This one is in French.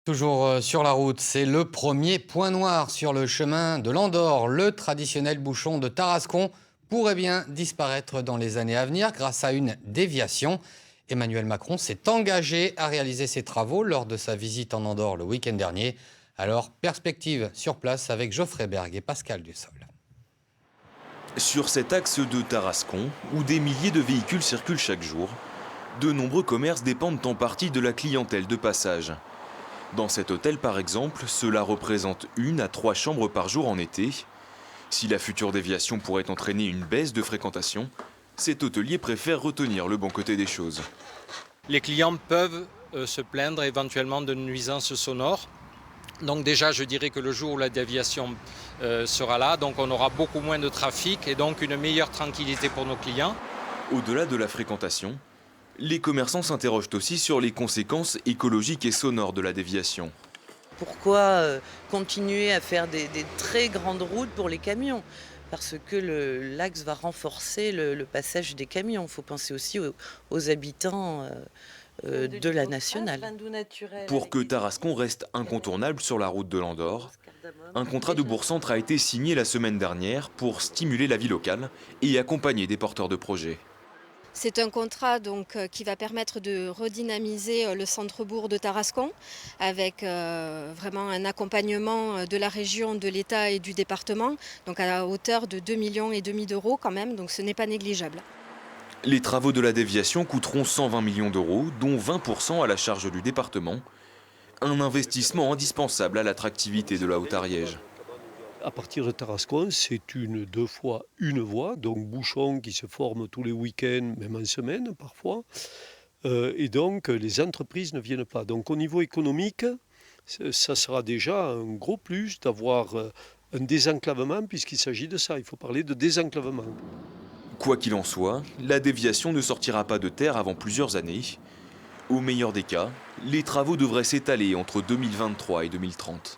Toujours sur la route, c'est le premier point noir sur le chemin de l'Andorre. Le traditionnel bouchon de Tarascon pourrait bien disparaître dans les années à venir grâce à une déviation. Emmanuel Macron s'est engagé à réaliser ces travaux lors de sa visite en Andorre le week-end dernier. Alors, perspective sur place avec Geoffrey Berg et Pascal Dussol. Sur cet axe de Tarascon, où des milliers de véhicules circulent chaque jour, de nombreux commerces dépendent en partie de la clientèle de passage. Dans cet hôtel, par exemple, cela représente 1 à 3 chambres par jour en été. Si la future déviation pourrait entraîner une baisse de fréquentation, cet hôtelier préfère retenir le bon côté des choses. Les clients peuvent se plaindre éventuellement de nuisances sonores. Donc déjà, je dirais que le jour où la déviation sera là, donc on aura beaucoup moins de trafic et donc une meilleure tranquillité pour nos clients. Au-delà de la fréquentation, les commerçants s'interrogent aussi sur les conséquences écologiques et sonores de la déviation. Pourquoi continuer à faire des très grandes routes pour les camions? Parce que l'axe va renforcer le passage des camions. Il faut penser aussi aux habitants de la nationale. Pour que Tarascon reste incontournable sur la route de l'Andorre, un contrat de bourg-centre a été signé la semaine dernière pour stimuler la vie locale et accompagner des porteurs de projets. C'est un contrat qui va permettre de redynamiser le centre-bourg de Tarascon avec vraiment un accompagnement de la région, de l'État et du département, donc à hauteur de 2,5 millions d'euros quand même, donc ce n'est pas négligeable. Les travaux de la déviation coûteront 120 millions d'euros, dont 20% à la charge du département. Un investissement indispensable à l'attractivité de la Haute-Ariège. À partir de Tarascon, c'est deux fois une voie, donc bouchon qui se forme tous les week-ends, même en semaine parfois. Et donc les entreprises ne viennent pas. Donc au niveau économique, ça sera déjà un gros plus d'avoir un désenclavement, puisqu'il s'agit de ça, il faut parler de désenclavement. Quoi qu'il en soit, la déviation ne sortira pas de terre avant plusieurs années. Au meilleur des cas, les travaux devraient s'étaler entre 2023 et 2030.